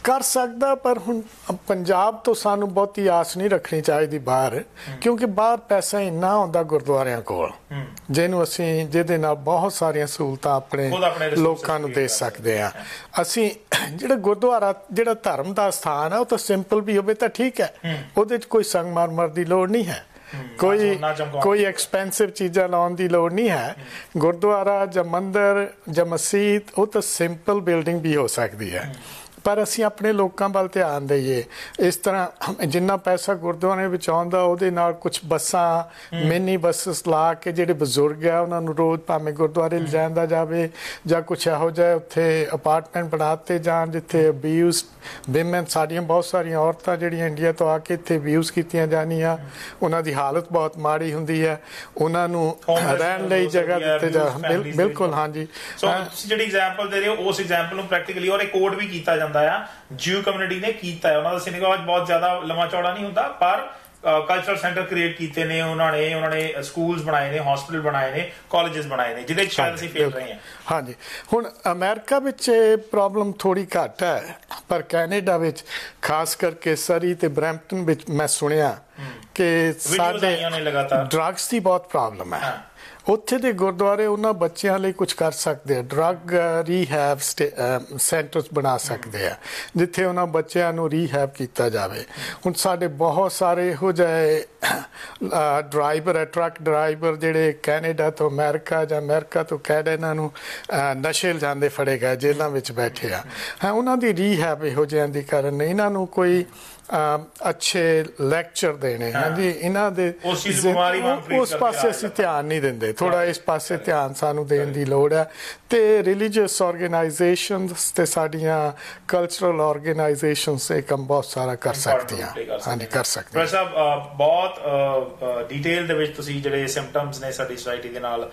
ਕਰ ਸਕਦਾ, ਪਰ ਹੁਣ ਪੰਜਾਬ ਤੋਂ ਸਾਨੂੰ ਬਹੁਤੀ ਆਸ ਨਹੀਂ ਰੱਖਣੀ ਚਾਹੀਦੀ ਬਾਹਰ, ਕਿਉਂਕਿ ਬਾਹਰ ਪੈਸਾ ਇੰਨਾ ਆਉਂਦਾ ਗੁਰਦੁਆਰਿਆਂ ਕੋਲ ਜਿਹਦੇ ਨਾਲ ਬਹੁਤ ਸਾਰੀਆਂ ਸਹੂਲਤਾਂ ਆਪਣੇ ਲੋਕਾਂ ਨੂੰ ਦੇ ਸਕਦੇ ਆ। ਅਸੀਂ ਜਿਹੜਾ ਧਰਮ ਦਾ ਸਥਾਨ ਹੈ ਉਹ ਤਾਂ ਸਿੰਪਲ ਵੀ ਹੋਵੇ ਤਾਂ ਠੀਕ ਹੈ, ਉਹਦੇ 'ਚ ਕੋਈ ਸੰਗਮਰਮਰ ਦੀ ਲੋੜ ਨਹੀਂ ਹੈ, ਕੋਈ ਐਕਸਪੈਂਸਿਵ ਚੀਜ਼ਾਂ ਲਾਉਣ ਦੀ ਲੋੜ ਨਹੀਂ ਹੈ। ਗੁਰਦੁਆਰਾ ਜਾਂ ਮੰਦਿਰ ਜਾਂ ਮਸਜਿਦ ਉਹ ਤਾਂ ਸਿੰਪਲ ਬਿਲਡਿੰਗ ਵੀ ਹੋ ਸਕਦੀ ਹੈ, ਪਰ ਅਸੀਂ ਆਪਣੇ ਲੋਕਾਂ ਵੱਲ ਧਿਆਨ ਦਈਏ। ਇਸ ਤਰ੍ਹਾਂ ਜਿੰਨਾ ਪੈਸਾ ਗੁਰਦੁਆਰੇ ਵਿੱਚ ਆਉਂਦਾ ਉਹਦੇ ਨਾਲ ਕੁਝ ਬੱਸਾਂ, ਮਿੰਨੀ ਬੱਸਸ ਲਾ ਕੇ ਜਿਹੜੇ ਬਜ਼ੁਰਗ ਆ ਉਹਨਾਂ ਨੂੰ ਰੋਜ਼ ਭਾਵੇਂ ਗੁਰਦੁਆਰੇ ਲਿਜਾਂਦਾ ਜਾਵੇ, ਜਾਂ ਕੁਝ ਇਹੋ ਜਿਹਾ ਉੱਥੇ ਅਪਾਰਟਮੈਂਟ ਬਣਾ ਦਿੱਤੇ ਜਾਣ ਜਿੱਥੇ ਅਬਿਊਜ਼ ਵਿਮਨ, ਸਾਡੀਆਂ ਬਹੁਤ ਸਾਰੀਆਂ ਔਰਤਾਂ ਜਿਹੜੀਆਂ ਇੰਡੀਆ ਤੋਂ ਆ ਕੇ ਇੱਥੇ ਅਬਿਊਜ਼ ਕੀਤੀਆਂ ਜਾਂਦੀਆਂ, ਉਹਨਾਂ ਦੀ ਹਾਲਤ ਬਹੁਤ ਮਾੜੀ ਹੁੰਦੀ ਹੈ, ਉਹਨਾਂ ਨੂੰ ਰਹਿਣ ਲਈ ਜਗ੍ਹਾ ਦਿੱਤੇ ਜਾ। ਬਿਲਕੁਲ, ਹਾਂਜੀ। ਸੋ ਤੁਸੀਂ ਜਿਹੜੀ ਐਗਜ਼ਾਮਪਲ ਦੇ ਰਹੇ ਹੋ ਉਸ ਐਗਜ਼ਾਮਪਲ ਨੂੰ ਪ੍ਰੈਕਟੀਕਲੀ ਔਰ ਇਹ ਕੋਡ ਵੀ ਕੀਤਾ ਜਾਂਦਾ ਆ, ਜਿਊ ਕਮਿਊਨਿਟੀ ਨੇ ਕੀਤਾ ਹੈ। ਉਹਨਾਂ ਦਾ ਸਿਨੇਗੋਗ ਬਹੁਤ ਜ਼ਿਆਦਾ ਲੰਮਾ ਚੌੜਾ ਨਹੀਂ ਹੁੰਦਾ, ਪਰ ਕਲਚਰਲ ਸੈਂਟਰ ਕ੍ਰੀਏਟ ਕੀਤੇ ਨੇ ਉਹਨਾਂ ਨੇ ਸਕੂਲਸ ਬਣਾਏ ਨੇ, ਹਸਪੀਟਲ ਬਣਾਏ ਨੇ, ਕਾਲਜਸ ਬਣਾਏ ਨੇ, ਜਿਹਦੇ 'ਚ ਸ਼ਾਇਦ ਅਸੀਂ ਫੇਲ ਰਹੇ ਹਾਂ। ਹਾਂਜੀ, ਹੁਣ ਅਮਰੀਕਾ ਵਿੱਚ ਪ੍ਰੋਬਲਮ ਥੋੜੀ ਘੱਟ ਹੈ, ਪਰ ਕੈਨੇਡਾ ਵਿੱਚ ਖਾਸ ਕਰਕੇ ਸਰੀ ਤੇ ਬਰੈਂਪਟਨ ਵਿੱਚ ਮੈਂ ਸੁਣਿਆ ਕਿ ਸਾਡੇ ਡਰੱਗਸ ਦੀ ਬਹੁਤ ਪ੍ਰੋਬਲਮ ਹੈ। ਉੱਥੇ ਦੇ ਗੁਰਦੁਆਰੇ ਉਹਨਾਂ ਬੱਚਿਆਂ ਲਈ ਕੁਝ ਕਰ ਸਕਦੇ ਆ, ਡਰੱਗ ਰੀਹੈਬ ਸੈਂਟਰਸ ਬਣਾ ਸਕਦੇ ਆ ਜਿੱਥੇ ਉਹਨਾਂ ਬੱਚਿਆਂ ਨੂੰ ਰੀਹੈਬ ਕੀਤਾ ਜਾਵੇ। ਹੁਣ ਸਾਡੇ ਬਹੁਤ ਸਾਰੇ ਇਹੋ ਜਿਹੇ ਡਰਾਈਵਰ ਹੈ, ਟਰੱਕ ਡਰਾਈਵਰ ਜਿਹੜੇ ਕੈਨੇਡਾ ਤੋਂ ਅਮਰੀਕਾ ਜਾਂ ਅਮਰੀਕਾ ਤੋਂ ਕੈਨੇਡਾ ਇਹਨਾਂ ਨੂੰ ਨਸ਼ੇ ਲਿਜਾਂਦੇ ਫੜੇ ਗਏ, ਜੇਲ੍ਹਾਂ ਵਿੱਚ ਬੈਠੇ ਆ। ਉਹਨਾਂ ਦੀ ਰੀਹੈਬ ਇਹੋ ਜਿਹਿਆਂ ਦੀ ਕਰਨ ਇਹਨਾਂ ਨੂੰ ਕੋਈ ਅੱਛੇ ਲੈਕਚਰ ਦੇਣੇ। ਹਾਂਜੀ, ਇਹਨਾਂ ਦੇ ਉਸ ਪਾਸੇ ਅਸੀਂ ਧਿਆਨ ਨਹੀਂ ਦਿੰਦੇ, ਥੋੜਾ ਇਸ ਪਾਸੇ ਧਿਆਨ ਸਾਨੂੰ ਦੇਣ ਦੀ ਲੋੜ ਹੈ। ਤੇ ਰਿਲੀਜੀਅਸ ਆਰਗੇਨਾਈਜੇਸ਼ਨਸ ਤੇ ਸਾਡੀਆਂ ਕਲਚਰਲ ਆਰਗੇਨਾਈਜੇਸ਼ਨਸ ਇਹ ਕੰਮ ਬਹੁਤ ਸਾਰਾ ਕਰ ਸਕਦੀਆਂ। ਹਾਂਜੀ, ਕਰ ਸਕਦੀਆਂ। ਸਾਹਿਬ ਬਹੁਤ ਡਿਟੇਲ ਦੇ ਵਿੱਚ ਤੁਸੀਂ ਜਿਹੜੇ ਸਿੰਪਟਮਸ ਨੇ ਸਾਡੀ ਸੋਸਾਇਟੀ ਦੇ ਨਾਲ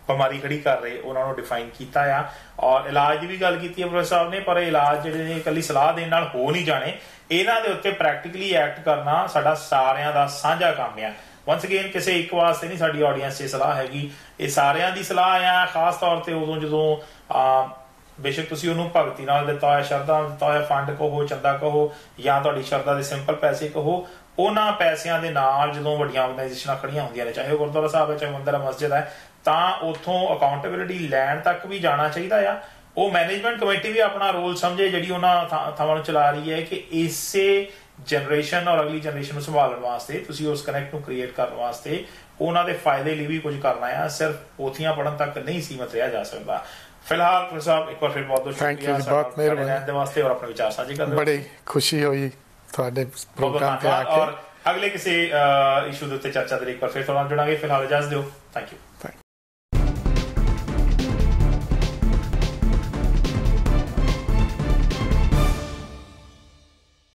ਬਿਮਾਰੀ ਖੜੀ ਕਰ ਰਹੇ ਉਹਨਾਂ ਨੂੰ ਡਿਫਾਈਨ ਕੀਤਾ ਆ, ਔਰ ਇਲਾਜ ਦੀ ਵੀ ਗੱਲ ਕੀਤੀ ਹੈ ਪ੍ਰੋਫੈਸਰ ਸਾਹਿਬ ਨੇ। ਪਰ ਇਲਾਜ ਜਿਹੜੇ ਨੇ ਇਕੱਲੀ ਸਲਾਹ ਦੇਣ ਨਾਲ ਹੋ ਨਹੀਂ ਜਾਣੇ, ਇਹਨਾਂ ਦੇ ਉੱਤੇ ਪ੍ਰੈਕਟੀਕਲੀ ਐਕਟ ਕਰਨਾ ਸਾਡਾ ਸਾਰਿਆਂ ਦਾ ਸਾਂਝਾ ਕੰਮ ਆ। ਵਨਸ ਅਗੇਨ ਕਿਸੇ ਇੱਕ ਵਾਸਤੇ ਨਹੀਂ ਸਾਡੀ ਆਡੀਅנס 'ਚ ਸਲਾਹ ਹੈਗੀ, ਇਹ ਸਾਰਿਆਂ ਦੀ ਸਲਾਹ ਆ। ਖਾਸ ਤੌਰ ਤੇ ਉਦੋਂ ਜਦੋਂ ਬੇਸ਼ੱਕ ਤੁਸੀਂ ਉਹਨੂੰ ਭਗਤੀ ਨਾਲ ਦਿੱਤਾ ਹੋਇਆ, ਸ਼ਰਧਾ ਨਾਲ ਦਿੱਤਾ ਹੋਇਆ ਫੰਡ ਕਹੋ, ਚੰਦਾ ਕਹੋ, ਜਾਂ ਤੁਹਾਡੀ ਸ਼ਰਧਾ ਦੇ ਸਿੰਪਲ ਪੈਸੇ ਕਹੋ, ਉਹਨਾਂ ਪੈਸਿਆਂ ਦੇ ਨਾਲ ਜਦੋਂ ਵੱਡੀਆਂ ਆਰਗੇਨਾਈਜੇਸ਼ਨਾਂ ਖੜੀਆਂ ਹੁੰਦੀਆਂ ਨੇ, ਚਾਹੇ ਉਹ ਗੁਰਦੁਆਰਾ ਸਾਹਿਬ ਹੈ, ਚਾਹੇ ਮੰਦਿਰ ਹੈ, ਮਸਜਿਦ ਹੈ, ਤਾਂ ਉੱਥੋਂ ਅਕਾਊਂਟੇਬਿਲਿਟੀ ਲੈਣ ਤੱਕ ਵੀ ਜਾਣਾ ਚਾਹੀਦਾ ਆ। ਉਹ ਮੈਨੇਜਮੈਂਟ ਕਮੇਟੀ ਵੀ ਆਪਣਾ ਰੋਲ ਸਮਝੇ ਜਿਹੜੀ ਉਹਨਾਂ ਥਾਵਾਂ ਨੂੰ ਚਲਾ ਰਹੀ ਹੈ, ਕਿ ਇਸੇ ਜਨਰੇਸ਼ਨ ਔਰ ਅਗਲੀ ਜਨਰੇਸ਼ਨ ਨੂੰ ਸੰਭਾਲਣ ਵਾਸਤੇ, ਤੁਸੀਂ ਉਸ ਕਨੈਕਟ ਨੂੰ ਕ੍ਰੀਏਟ ਕਰਨ ਵਾਸਤੇ ਉਹਨਾਂ ਦੇ ਫਾਇਦੇ ਲਈ ਵੀ ਕੁਝ ਕਰਨਾ ਆ। ਸਿਰਫ ਪੋਥੀਆਂ ਪੜ੍ਹਨ ਤੱਕ ਨਹੀਂ ਸੀਮਤ ਰਿਹਾ ਜਾ ਸਕਦਾ। ਫਿਲਹਾਲ ਪ੍ਰੋਫੈਸਰ ਸਾਹਿਬ ਇੱਕ ਵਾਰ ਫਿਰ ਬਹੁਤ ਬਹੁਤ ਸ਼ੁਕਰੀਆ ਬਹੁਤ ਮਿਹਰਬਾਨੀ ਦੇ ਵਾਸਤੇ ਔਰ ਆਪਣੇ ਵਿਚਾਰ ਸਾਂਝੇ ਕਰਨ ਦੇ ਵਾਸਤੇ। ਬੜੀ ਖੁਸ਼ੀ ਹੋਈ ਤੁਹਾਡੇ ਪ੍ਰੋਗਰਾਮ ਤੇ ਆ ਕੇ। ਔਰ ਅਗਲੇ ਕਿਸੇ ਇਸ਼ੂ ਦੇ ਉੱਤੇ ਚਰਚਾ ਦੇ ਲਈ ਇੱਕ ਵਾਰ ਫਿਰ ਤੁਹਾਨੂੰ ਜੁੜਾਂਗੇ। ਫਿਲਹਾਲ ਇਜਾਜ਼ਤ ਦਿਓ। Thank you.